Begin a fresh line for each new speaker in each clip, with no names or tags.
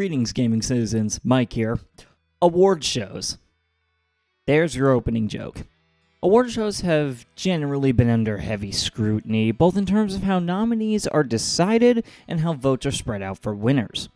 Greetings, gaming citizens. Mike here. Award shows. There's your opening joke. Award shows have generally been under heavy scrutiny, both in terms of how nominees are decided and how votes are spread out for winners.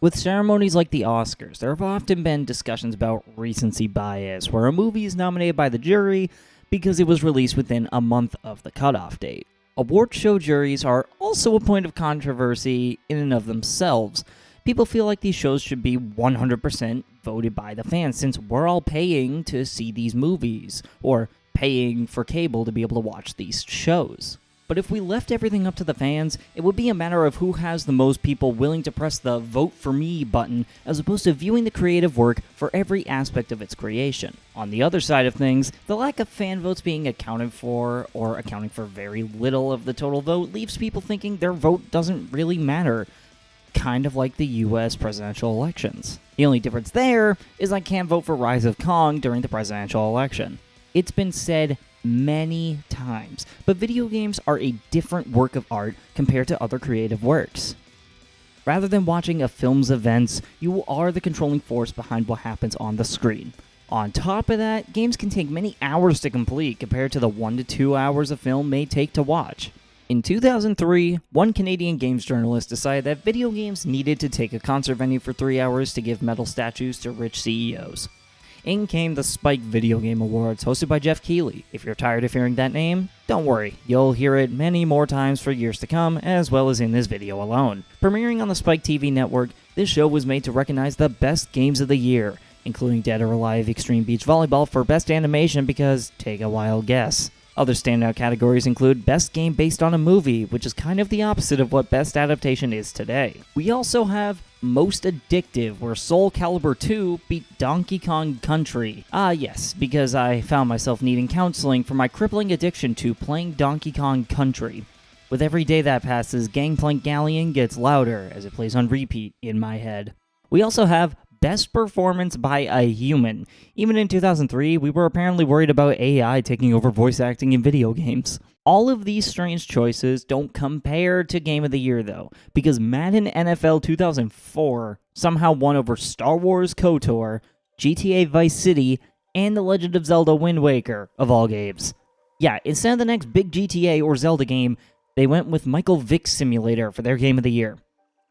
With ceremonies like the Oscars, there have often been discussions about recency bias, where a movie is nominated by the jury because it was released within a month of the cutoff date. Award show juries are also a point of controversy in and of themselves. People feel like these shows should be 100% voted by the fans, since we're all paying to see these movies, or paying for cable to be able to watch these shows. But if we left everything up to the fans, it would be a matter of who has the most people willing to press the vote for me button, as opposed to viewing the creative work for every aspect of its creation. On the other side of things, the lack of fan votes being accounted for, or accounting for very little of the total vote, leaves people thinking their vote doesn't really matter. Kind of like the US presidential elections. The only difference there is I can't vote for Rise of Kong during the presidential election. It's been said many times, but video games are a different work of art compared to other creative works. Rather than watching a film's events, you are the controlling force behind what happens on the screen. On top of that, games can take many hours to complete compared to the 1 to 2 hours a film may take to watch. In 2003, one Canadian games journalist decided that video games needed to take a concert venue for 3 hours to give metal statues to rich CEOs. In came the Spike Video Game Awards, hosted by Geoff Keighley. If you're tired of hearing that name, don't worry, you'll hear it many more times for years to come, as well as in this video alone. Premiering on the Spike TV network, this show was made to recognize the best games of the year, including Dead or Alive Extreme Beach Volleyball for Best Animation because, take a wild guess. Other standout categories include Best Game Based on a Movie, which is kind of the opposite of what Best Adaptation is today. We also have Most Addictive, where Soul Calibur 2 beat Donkey Kong Country. Yes, because I found myself needing counseling for my crippling addiction to playing Donkey Kong Country. With every day that passes, Gangplank Galleon gets louder as it plays on repeat in my head. We also have Best Performance by a Human. Even in 2003, we were apparently worried about AI taking over voice acting in video games. All of these strange choices don't compare to Game of the Year though, because Madden NFL 2004 somehow won over Star Wars KOTOR, GTA Vice City, and The Legend of Zelda Wind Waker, of all games. Yeah, instead of the next big GTA or Zelda game, they went with Michael Vick's Simulator for their Game of the Year.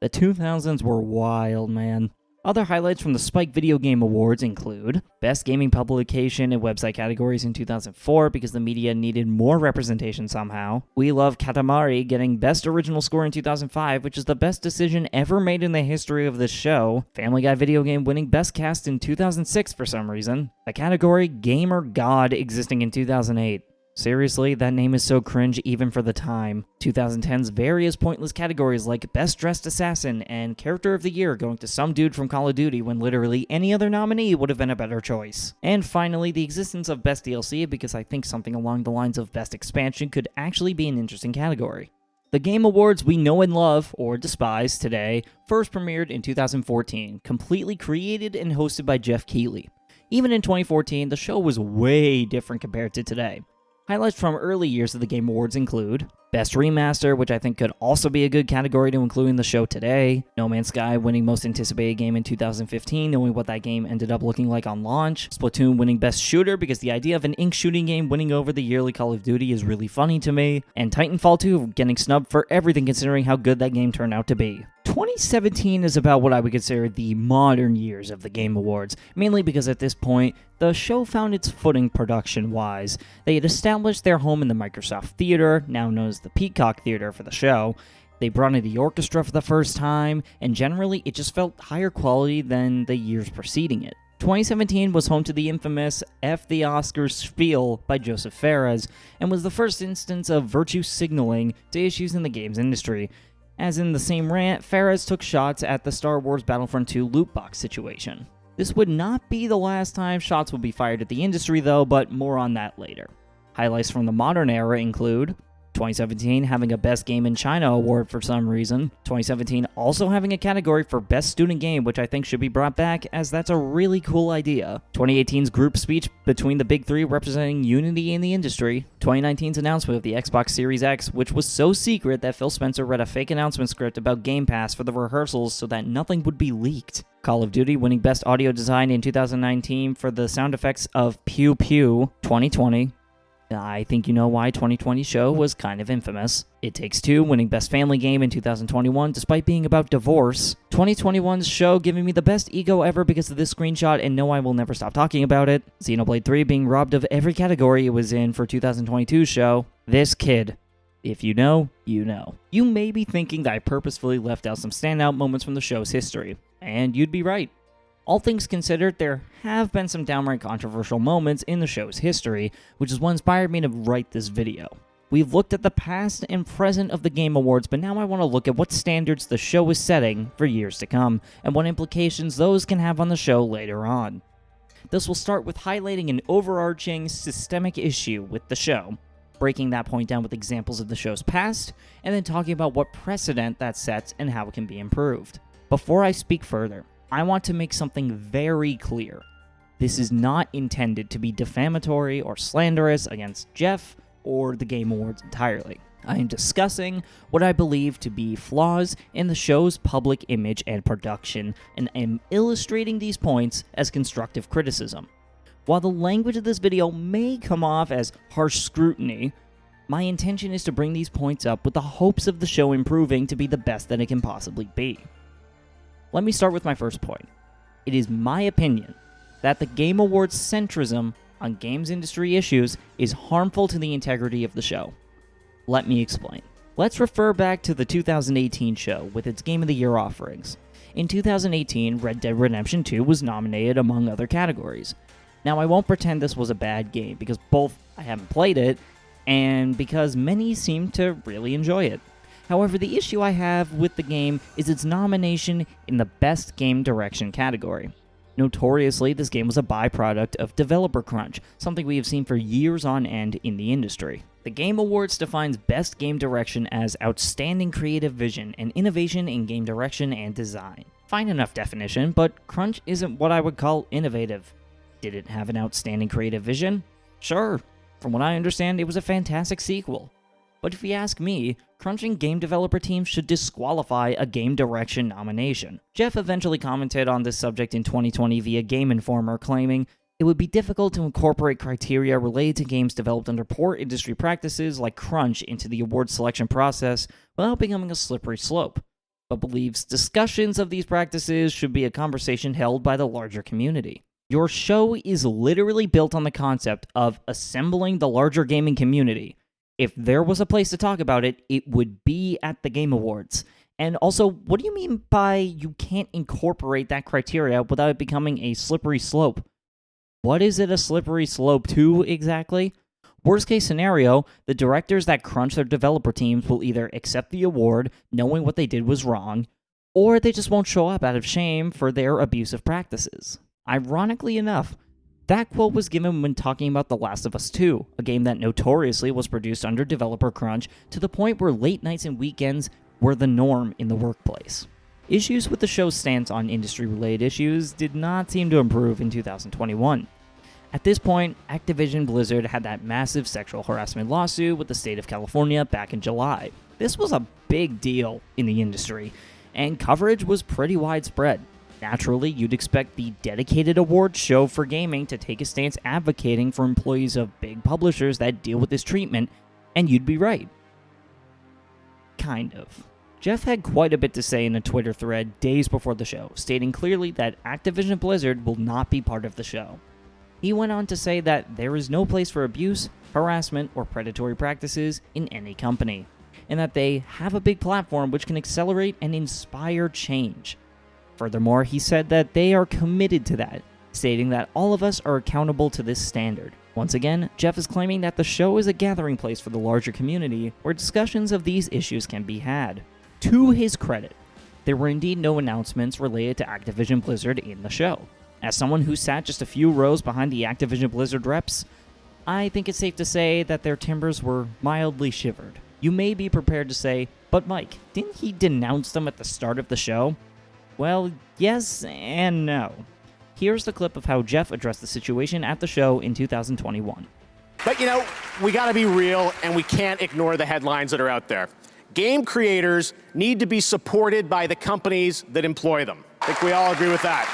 The 2000s were wild, man. Other highlights from the Spike Video Game Awards include Best Gaming Publication and Website categories in 2004 because the media needed more representation somehow. We Love Katamari getting Best Original Score in 2005, which is the best decision ever made in the history of this show. Family Guy Video Game winning Best Cast in 2006 for some reason. The category Gamer God existing in 2008. Seriously, that name is so cringe even for the time. 2010's various pointless categories like Best Dressed Assassin and Character of the Year going to some dude from Call of Duty when literally any other nominee would have been a better choice. And finally, the existence of Best DLC, because I think something along the lines of Best Expansion could actually be an interesting category. The Game Awards we know and love, or despise, today first premiered in 2014, completely created and hosted by Geoff Keighley. Even in 2014, the show was way different compared to today. Highlights from early years of the Game Awards include Best Remaster, which I think could also be a good category to include in the show today. No Man's Sky winning Most Anticipated Game in 2015, knowing what that game ended up looking like on launch. Splatoon winning Best Shooter, because the idea of an ink shooting game winning over the yearly Call of Duty is really funny to me. And Titanfall 2 getting snubbed for everything considering how good that game turned out to be. 2017 is about what I would consider the modern years of the Game Awards, mainly because at this point, the show found its footing production-wise. They had established their home in the Microsoft Theater, now known as the Peacock Theater for the show. They brought in the orchestra for the first time, and generally it just felt higher quality than the years preceding it. 2017 was home to the infamous F the Oscars spiel by Joseph Fares, and was the first instance of virtue signaling to issues in the games industry. As in the same rant, Fares took shots at the Star Wars Battlefront 2 loot box situation. This would not be the last time shots would be fired at the industry though, but more on that later. Highlights from the modern era include 2017 having a Best Game in China award for some reason. 2017 also having a category for Best Student Game, which I think should be brought back, as that's a really cool idea. 2018's group speech between the big three representing unity in the industry. 2019's announcement of the Xbox Series X, which was so secret that Phil Spencer read a fake announcement script about Game Pass for the rehearsals so that nothing would be leaked. Call of Duty winning Best Audio Design in 2019 for the sound effects of Pew Pew. 2020. I think you know why 2020's show was kind of infamous. It Takes Two winning Best Family Game in 2021 despite being about divorce. 2021's show giving me the best ego ever because of this screenshot, and no, I will never stop talking about it. Xenoblade 3 being robbed of every category it was in for 2022's show. This kid. If you know, you know. You may be thinking that I purposefully left out some standout moments from the show's history, and you'd be right. All things considered, there have been some downright controversial moments in the show's history, which is what inspired me to write this video. We've looked at the past and present of the Game Awards, but now I want to look at what standards the show is setting for years to come, and what implications those can have on the show later on. This will start with highlighting an overarching, systemic issue with the show, breaking that point down with examples of the show's past, and then talking about what precedent that sets and how it can be improved. Before I speak further, I want to make something very clear. This is not intended to be defamatory or slanderous against Geoff or the Game Awards entirely. I am discussing what I believe to be flaws in the show's public image and production, and am illustrating these points as constructive criticism. While the language of this video may come off as harsh scrutiny, my intention is to bring these points up with the hopes of the show improving to be the best that it can possibly be. Let me start with my first point. It is my opinion that the Game Awards' centrism on games industry issues is harmful to the integrity of the show. Let me explain. Let's refer back to the 2018 show with its Game of the Year offerings. In 2018, Red Dead Redemption 2 was nominated among other categories. Now, I won't pretend this was a bad game, because both I haven't played it, and because many seem to really enjoy it. However, the issue I have with the game is its nomination in the Best Game Direction category. Notoriously, this game was a byproduct of developer crunch, something we have seen for years on end in the industry. The Game Awards defines Best Game Direction as outstanding creative vision and innovation in game direction and design. Fine enough definition, but crunch isn't what I would call innovative. Did it have an outstanding creative vision? Sure. From what I understand, it was a fantastic sequel. But if you ask me, crunching game developer teams should disqualify a game direction nomination. Geoff eventually commented on this subject in 2020 via Game Informer, claiming, "It would be difficult to incorporate criteria related to games developed under poor industry practices like crunch into the award selection process without becoming a slippery slope," but believes discussions of these practices should be a conversation held by the larger community. Your show is literally built on the concept of assembling the larger gaming community. If there was a place to talk about it, it would be at the Game Awards. And also, what do you mean by you can't incorporate that criteria without it becoming a slippery slope? What is it a slippery slope to exactly? Worst case scenario, the directors that crunch their developer teams will either accept the award, knowing what they did was wrong, or they just won't show up out of shame for their abusive practices. Ironically enough, that quote was given when talking about The Last of Us 2, a game that notoriously was produced under developer crunch to the point where late nights and weekends were the norm in the workplace. Issues with the show's stance on industry-related issues did not seem to improve in 2021. At this point, Activision Blizzard had that massive sexual harassment lawsuit with the state of California back in July. This was a big deal in the industry, and coverage was pretty widespread. Naturally, you'd expect the dedicated awards show for gaming to take a stance advocating for employees of big publishers that deal with this treatment, and you'd be right. Kind of. Geoff had quite a bit to say in a Twitter thread days before the show, stating clearly that Activision Blizzard will not be part of the show. He went on to say that there is no place for abuse, harassment, or predatory practices in any company, and that they have a big platform which can accelerate and inspire change. Furthermore, he said that they are committed to that, stating that all of us are accountable to this standard. Once again, Geoff is claiming that the show is a gathering place for the larger community where discussions of these issues can be had. To his credit, there were indeed no announcements related to Activision Blizzard in the show. As someone who sat just a few rows behind the Activision Blizzard reps, I think it's safe to say that their timbers were mildly shivered. You may be prepared to say, but Mike, didn't he denounce them at the start of the show? Well, yes and no. Here's the clip of how Geoff addressed the situation at the show in 2021.
But we gotta be real and we can't ignore the headlines that are out there. Game creators need to be supported by the companies that employ them. I think we all agree with that.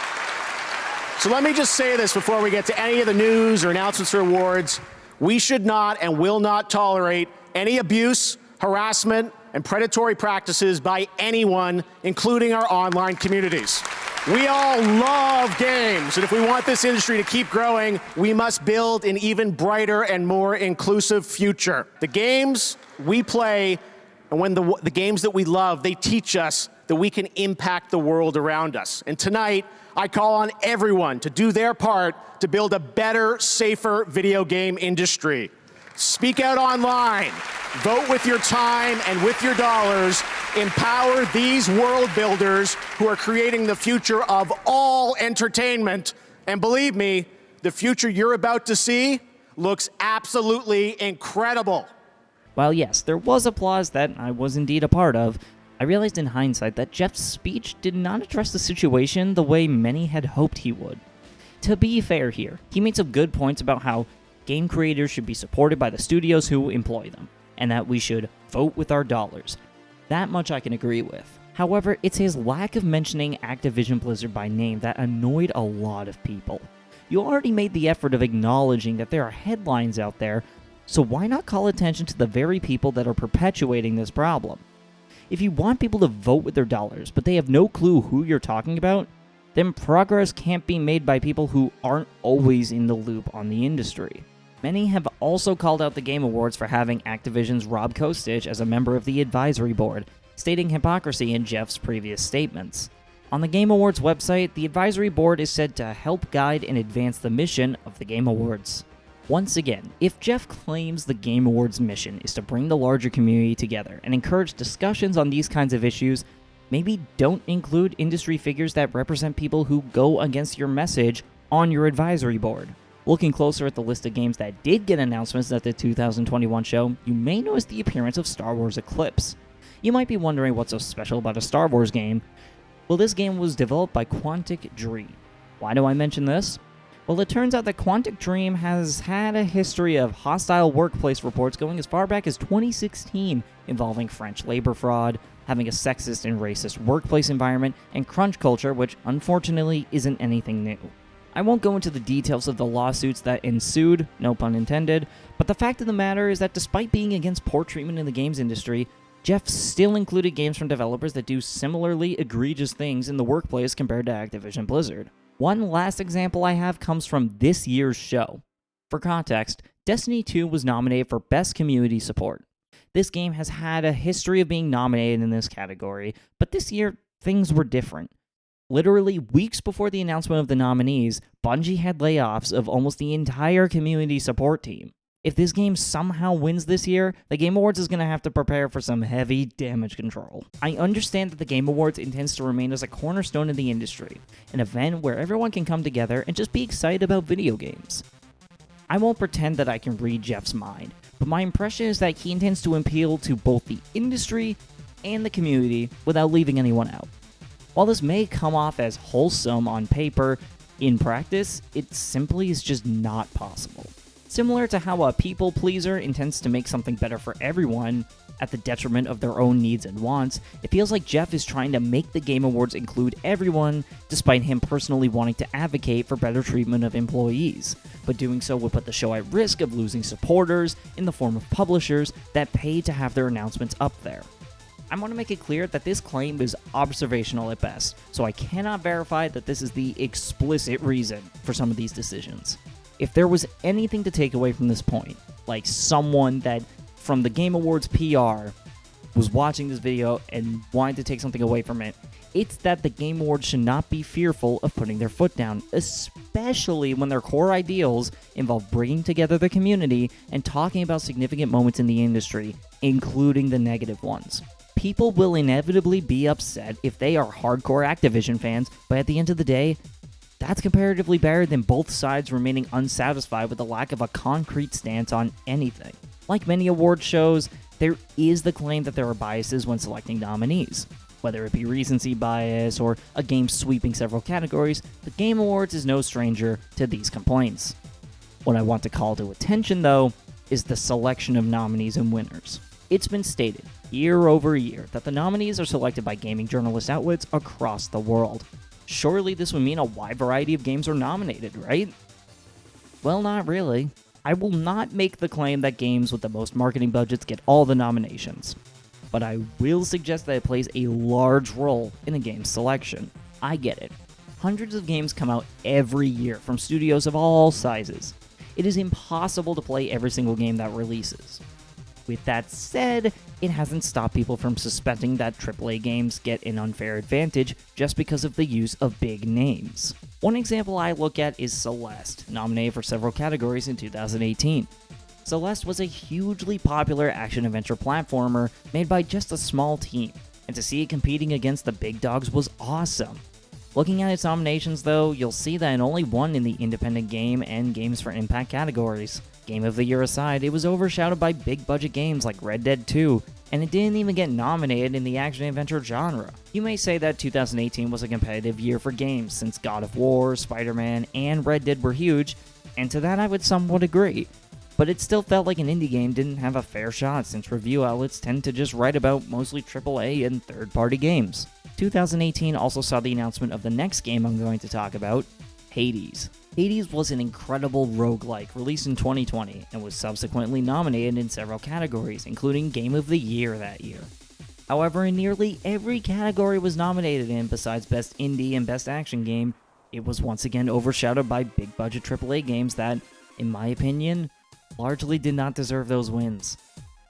So let me just say this before we get to any of the news or announcements or awards. We should not and will not tolerate any abuse, harassment, and predatory practices by anyone, including our online communities. We all love games, and if we want this industry to keep growing, we must build an even brighter and more inclusive future. The games we play, and when the games that we love, they teach us that we can impact the world around us. And tonight, I call on everyone to do their part to build a better, safer video game industry. Speak out online, vote with your time and with your dollars, empower these world builders who are creating the future of all entertainment. And believe me, the future you're about to see looks absolutely incredible.
While yes, there was applause that I was indeed a part of, I realized in hindsight that Geoff's speech did not address the situation the way many had hoped he would. To be fair here, he made some good points about how game creators should be supported by the studios who employ them, and that we should vote with our dollars. That much I can agree with. However, it's his lack of mentioning Activision Blizzard by name that annoyed a lot of people. You already made the effort of acknowledging that there are headlines out there, so why not call attention to the very people that are perpetuating this problem? If you want people to vote with their dollars, but they have no clue who you're talking about, then progress can't be made by people who aren't always in the loop on the industry. Many have also called out the Game Awards for having Activision's Rob Kostich as a member of the advisory board, stating hypocrisy in Geoff's previous statements. On the Game Awards website, the advisory board is said to help guide and advance the mission of the Game Awards. Once again, if Geoff claims the Game Awards' mission is to bring the larger community together and encourage discussions on these kinds of issues, maybe don't include industry figures that represent people who go against your message on your advisory board. Looking closer at the list of games that did get announcements at the 2021 show, you may notice the appearance of Star Wars Eclipse. You might be wondering what's so special about a Star Wars game. Well, this game was developed by Quantic Dream. Why do I mention this? Well, it turns out that Quantic Dream has had a history of hostile workplace reports going as far back as 2016, involving French labor fraud, having a sexist and racist workplace environment, and crunch culture, which unfortunately isn't anything new. I won't go into the details of the lawsuits that ensued, no pun intended, but the fact of the matter is that despite being against poor treatment in the games industry, Geoff still included games from developers that do similarly egregious things in the workplace compared to Activision Blizzard. One last example I have comes from this year's show. For context, Destiny 2 was nominated for Best Community Support. This game has had a history of being nominated in this category, but this year, things were different. Literally weeks before the announcement of the nominees, Bungie had layoffs of almost the entire community support team. If this game somehow wins this year, the Game Awards is going to have to prepare for some heavy damage control. I understand that the Game Awards intends to remain as a cornerstone in the industry, an event where everyone can come together and just be excited about video games. I won't pretend that I can read Geoff's mind, but my impression is that he intends to appeal to both the industry and the community without leaving anyone out. While this may come off as wholesome on paper, in practice, it simply is just not possible. Similar to how a people pleaser intends to make something better for everyone at the detriment of their own needs and wants, it feels like Geoff is trying to make the Game Awards include everyone, despite him personally wanting to advocate for better treatment of employees. But doing so would put the show at risk of losing supporters in the form of publishers that pay to have their announcements up there. I want to make it clear that this claim is observational at best, so I cannot verify that this is the explicit reason for some of these decisions. If there was anything to take away from this point, like someone that from the Game Awards PR was watching this video and wanted to take something away from it, it's that the Game Awards should not be fearful of putting their foot down, especially when their core ideals involve bringing together the community and talking about significant moments in the industry, including the negative ones. People will inevitably be upset if they are hardcore Activision fans, but at the end of the day, That's comparatively better than both sides remaining unsatisfied with the lack of a concrete stance on anything. Like many award shows, there is the claim that there are biases when selecting nominees. Whether it be recency bias or a game sweeping several categories, the Game Awards is no stranger to these complaints. What I want to call to attention, though, is the selection of nominees and winners. It's been stated year over year that the nominees are selected by gaming journalist outlets across the world. Surely this would mean a wide variety of games are nominated, right? Well, not really. I will not make the claim that games with the most marketing budgets get all the nominations, but I will suggest that it plays a large role in a game's selection. I get it. Hundreds of games come out every year from studios of all sizes. It is impossible to play every single game that releases. With that said, it hasn't stopped people from suspecting that AAA games get an unfair advantage just because of the use of big names. One example I look at is Celeste, nominated for several categories in 2018. Celeste was a hugely popular action-adventure platformer made by just a small team, and to see it competing against the big dogs was awesome. Looking at its nominations though, you'll see that it only won in the independent game and games for impact categories. Game of the Year aside, it was overshadowed by big-budget games like Red Dead 2, and it didn't even get nominated in the action-adventure genre. You may say that 2018 was a competitive year for games, since God of War, Spider-Man, and Red Dead were huge, and to that I would somewhat agree. But it still felt like an indie game didn't have a fair shot, since review outlets tend to just write about mostly AAA and third-party games. 2018 also saw the announcement of the next game I'm going to talk about, Hades. Hades was an incredible roguelike released in 2020 and was subsequently nominated in several categories, including Game of the Year that year. However, in nearly every category it was nominated in besides Best Indie and Best Action Game, it was once again overshadowed by big-budget AAA games that, in my opinion, largely did not deserve those wins.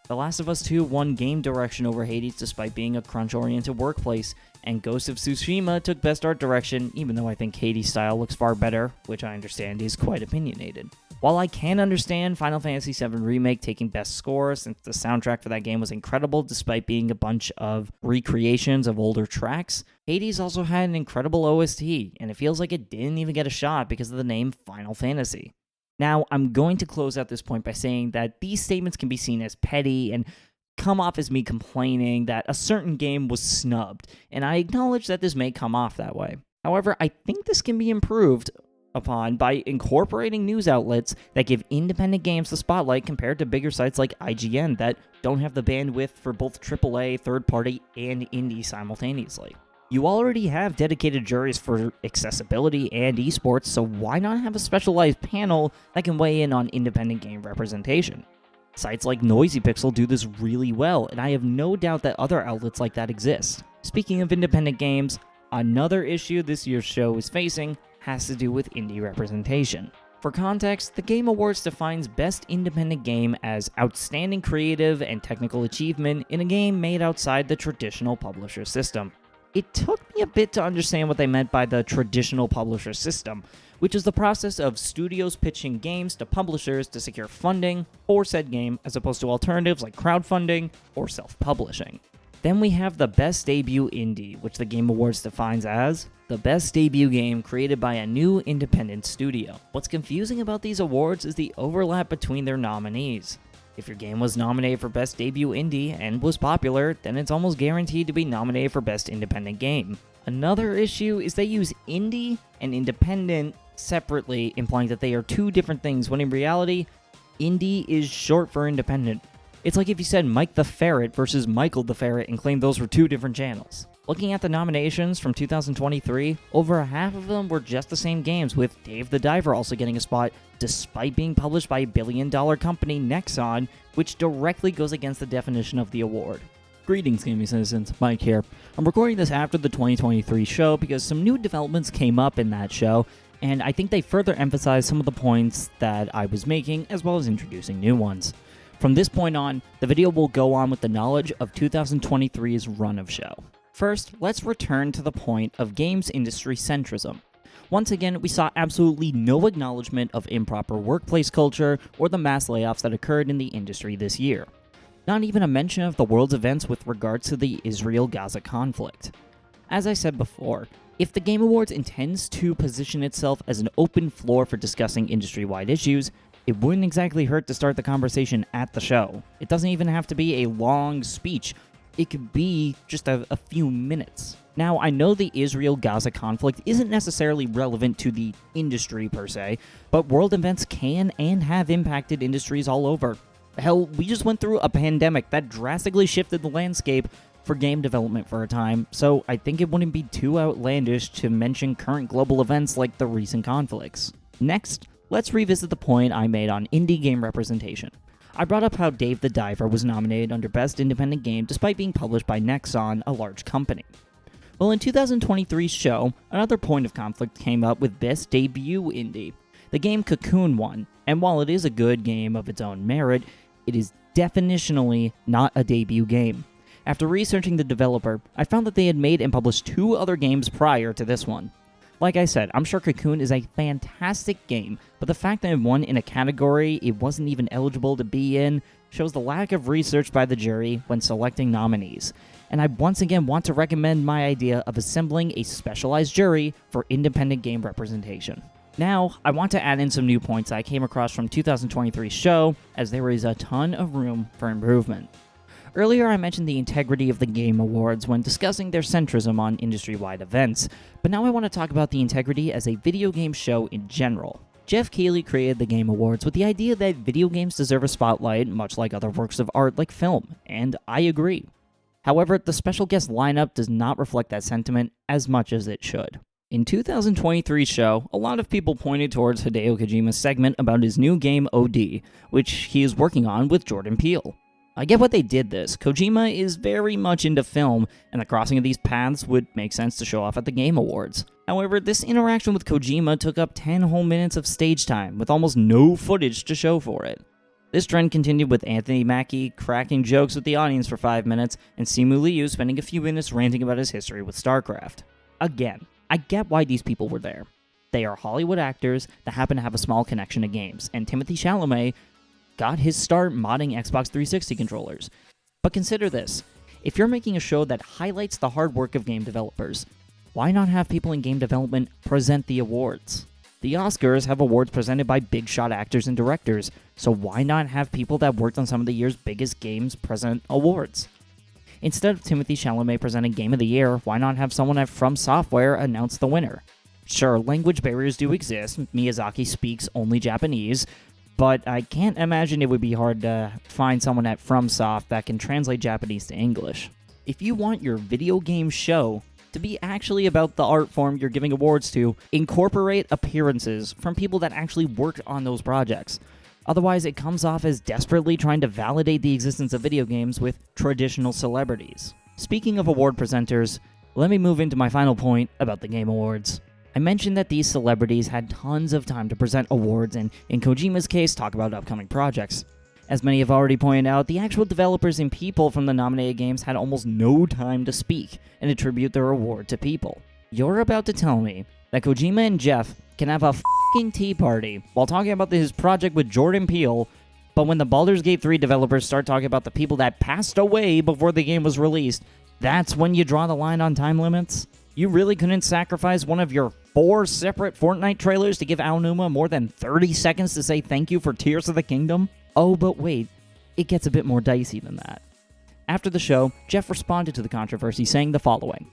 The Last of Us 2 won game direction over Hades despite being a crunch-oriented workplace, and Ghost of Tsushima took Best Art Direction, even though I think Hades' style looks far better, which I understand is quite opinionated. While I can understand Final Fantasy VII Remake taking Best Score, since the soundtrack for that game was incredible despite being a bunch of recreations of older tracks, Hades also had an incredible OST, and it feels like it didn't even get a shot because of the name Final Fantasy. Now, I'm going to close out this point by saying that these statements can be seen as petty and come off as me complaining that a certain game was snubbed, and I acknowledge that this may come off that way. However, I think this can be improved upon by incorporating news outlets that give independent games the spotlight compared to bigger sites like IGN that don't have the bandwidth for both AAA, third-party, and indie simultaneously. You already have dedicated juries for accessibility and esports, so why not have a specialized panel that can weigh in on independent game representation? Sites like Noisy Pixel do this really well, and I have no doubt that other outlets like that exist. Speaking of independent games, another issue this year's show is facing has to do with indie representation. For context, the Game Awards defines Best Independent Game as outstanding creative and technical achievement in a game made outside the traditional publisher system. It took me a bit to understand what they meant by the traditional publisher system, which is the process of studios pitching games to publishers to secure funding for said game, as opposed to alternatives like crowdfunding or self-publishing. Then we have the Best Debut Indie, which the Game Awards defines as the best debut game created by a new independent studio. What's confusing about these awards is the overlap between their nominees. If your game was nominated for Best Debut Indie and was popular, then it's almost guaranteed to be nominated for Best Independent Game. Another issue is they use indie and independent separately, implying that they are two different things, when in reality, indie is short for independent. It's like if you said Mike the Ferret versus Michael the Ferret and claimed those were two different channels. Looking at the nominations from 2023, over half of them were just the same games, with Dave the Diver also getting a spot despite being published by a billion-dollar company, Nexon, which directly goes against the definition of the award. Greetings, gaming citizens, Mike here. I'm recording this after the 2023 show because some new developments came up in that show, and I think they further emphasize some of the points that I was making, as well as introducing new ones. From this point on, the video will go on with the knowledge of 2023's run of show. First, let's return to the point of games industry centrism. Once again, we saw absolutely no acknowledgement of improper workplace culture or the mass layoffs that occurred in the industry this year. Not even a mention of the world's events with regards to the Israel-Gaza conflict. As I said before, if the Game Awards intends to position itself as an open floor for discussing industry-wide issues, it wouldn't exactly hurt to start the conversation at the show. It doesn't even have to be a long speech. It could be just a few minutes. Now, I know the Israel-Gaza conflict isn't necessarily relevant to the industry per se, but world events can and have impacted industries all over. Hell, we just went through a pandemic that drastically shifted the landscape for game development for a time, so I think it wouldn't be too outlandish to mention current global events like the recent conflicts. Next, let's revisit the point I made on indie game representation. I brought up how Dave the Diver was nominated under Best Independent Game despite being published by Nexon, a large company. Well, in 2023's show, another point of conflict came up with Best Debut Indie. The game Cocoon won, and while it is a good game of its own merit, it is definitionally not a debut game. After researching the developer, I found that they had made and published 2 other games prior to this one. Like I said, I'm sure Cocoon is a fantastic game, but the fact that it won in a category it wasn't even eligible to be in shows the lack of research by the jury when selecting nominees. And I once again want to recommend my idea of assembling a specialized jury for independent game representation. Now, I want to add in some new points I came across from 2023's show, as there is a ton of room for improvement. Earlier, I mentioned the integrity of the Game Awards when discussing their centrism on industry-wide events, but now I want to talk about the integrity as a video game show in general. Geoff Keighley created the Game Awards with the idea that video games deserve a spotlight, much like other works of art like film, and I agree. However, the special guest lineup does not reflect that sentiment as much as it should. In 2023's show, a lot of people pointed towards Hideo Kojima's segment about his new game OD, which he is working on with Jordan Peele. I get why they did this. Kojima is very much into film, and the crossing of these paths would make sense to show off at the Game Awards. However, this interaction with Kojima took up 10 whole minutes of stage time, with almost no footage to show for it. This trend continued with Anthony Mackie cracking jokes with the audience for 5 minutes, and Simu Liu spending a few minutes ranting about his history with StarCraft. Again, I get why these people were there. They are Hollywood actors that happen to have a small connection to games, and Timothée Chalamet got his start modding Xbox 360 controllers. But consider this, if you're making a show that highlights the hard work of game developers, why not have people in game development present the awards? The Oscars have awards presented by big shot actors and directors, so why not have people that worked on some of the year's biggest games present awards? Instead of Timothée Chalamet presenting Game of the Year, why not have someone at From Software announce the winner? Sure, language barriers do exist, Miyazaki speaks only Japanese, but I can't imagine it would be hard to find someone at FromSoft that can translate Japanese to English. If you want your video game show to be actually about the art form you're giving awards to, incorporate appearances from people that actually worked on those projects. Otherwise, it comes off as desperately trying to validate the existence of video games with traditional celebrities. Speaking of award presenters, let me move into my final point about the Game Awards. I mentioned that these celebrities had tons of time to present awards and, in Kojima's case, talk about upcoming projects. As many have already pointed out, the actual developers and people from the nominated games had almost no time to speak and attribute their award to people. You're about to tell me that Kojima and Geoff can have a f***ing tea party while talking about his project with Jordan Peele, but when the Baldur's Gate 3 developers start talking about the people that passed away before the game was released, that's when you draw the line on time limits? You really couldn't sacrifice one of your 4 separate Fortnite trailers to give Aonuma more than 30 seconds to say thank you for Tears of the Kingdom? Oh, but wait, it gets a bit more dicey than that. After the show, Geoff responded to the controversy saying the following.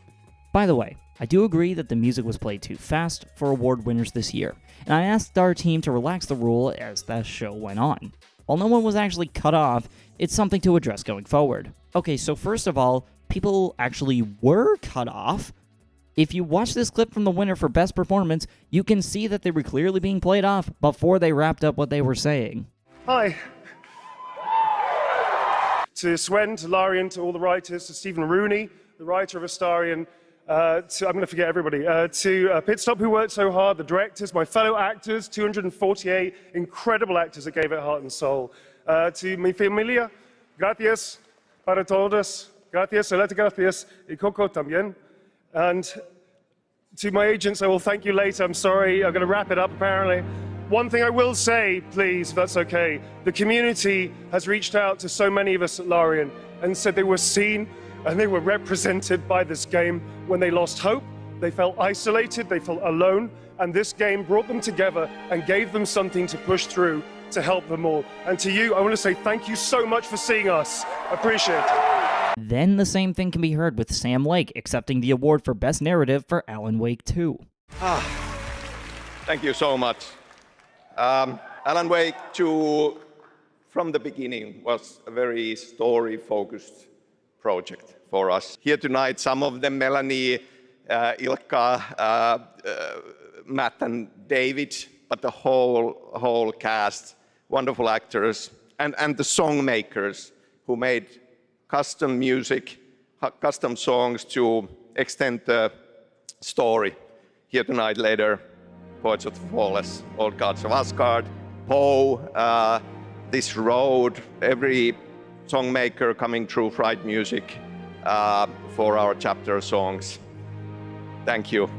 By the way, I do agree that the music was played too fast for award winners this year, and I asked our team to relax the rule as the show went on. While no one was actually cut off, it's something to address going forward. Okay, so first of all, people actually were cut off. If you watch this clip from the winner for Best Performance, you can see that they were clearly being played off before they wrapped up what they were saying.
Hi. To Swen, to Larian, to all the writers, to Stephen Rooney, the writer of Astarion, I'm going to forget everybody, to Pitstop, who worked so hard, the directors, my fellow actors, 248 incredible actors that gave it heart and soul. To mi familia, gracias para todos, gracias, solete gracias, y Coco también. And to my agents, I will thank you later. I'm sorry, I'm going to wrap it up apparently. One thing I will say, please, if that's okay, the community has reached out to so many of us at Larian and said they were seen, and they were represented by this game. When they lost hope, they felt isolated, they felt alone, and this game brought them together and gave them something to push through to help them all. And to you, I want to say thank you so much for seeing us. Appreciate it.
Then the same thing can be heard with Sam Lake accepting the award for Best Narrative for Alan Wake 2.
Thank you so much. Alan Wake 2, from the beginning, was a very story-focused project for us. Here tonight, some of them, Melanie, Ilkka, Matt and David, but the whole cast, wonderful actors, and the song makers who made custom music, custom songs to extend the story. Here tonight, later, Poets of the Flawless, Old Gods of Asgard, Poe, This Road, every songmaker coming through Fright Music for our chapter songs. Thank you.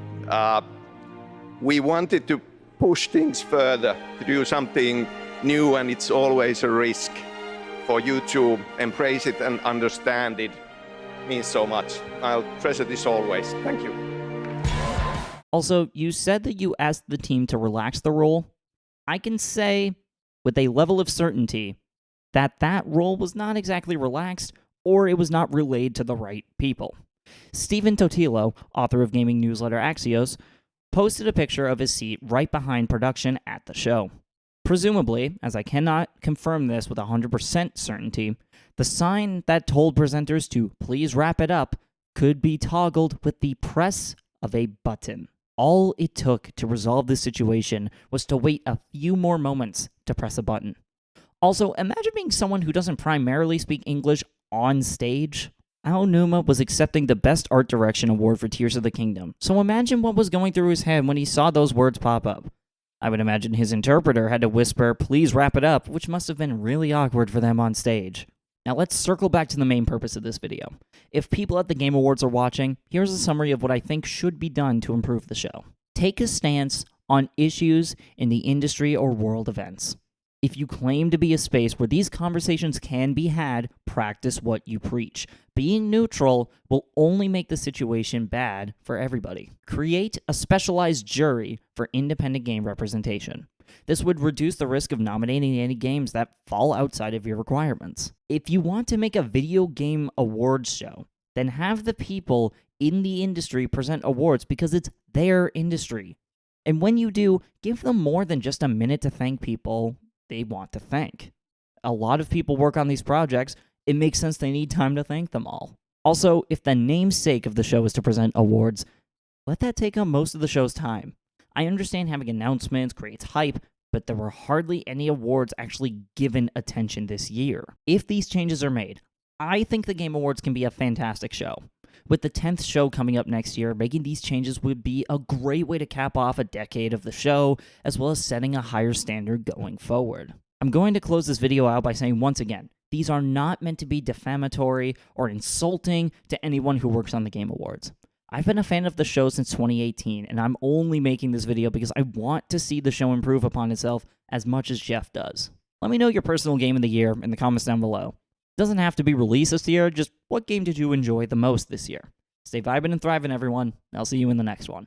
We wanted to push things further, to do something new, and it's always a risk. For you to embrace it and understand it means so much. I'll treasure this always. Thank you.
Also, you said that you asked the team to relax the role. I can say, with a level of certainty, that that role was not exactly relaxed, or it was not relayed to the right people. Stephen Totilo, author of gaming newsletter Axios, posted a picture of his seat right behind production at the show. Presumably, as I cannot confirm this with 100% certainty, the sign that told presenters to please wrap it up could be toggled with the press of a button. All it took to resolve this situation was to wait a few more moments to press a button. Also, imagine being someone who doesn't primarily speak English on stage. Aonuma was accepting the Best Art Direction award for Tears of the Kingdom, so imagine what was going through his head when he saw those words pop up. I would imagine his interpreter had to whisper, please wrap it up, which must have been really awkward for them on stage. Now let's circle back to the main purpose of this video. If people at the Game Awards are watching, here's a summary of what I think should be done to improve the show. Take a stance on issues in the industry or world events. If you claim to be a space where these conversations can be had, practice what you preach. Being neutral will only make the situation bad for everybody. Create a specialized jury for independent game representation. This would reduce the risk of nominating any games that fall outside of your requirements. If you want to make a video game awards show, then have the people in the industry present awards because it's their industry. And when you do, give them more than just a minute to thank people they want to thank. A lot of people work on these projects. It makes sense they need time to thank them all. Also, if the namesake of the show is to present awards, let that take up most of the show's time. I understand having announcements creates hype, but there were hardly any awards actually given attention this year. If these changes are made, I think the Game Awards can be a fantastic show. With the 10th show coming up next year, making these changes would be a great way to cap off a decade of the show, as well as setting a higher standard going forward. I'm going to close this video out by saying once again, these are not meant to be defamatory or insulting to anyone who works on the Game Awards. I've been a fan of the show since 2018, and I'm only making this video because I want to see the show improve upon itself as much as Geoff does. Let me know your personal game of the year in the comments down below. It doesn't have to be released this year, just what game did you enjoy the most this year? Stay vibing and thriving, everyone. I'll see you in the next one.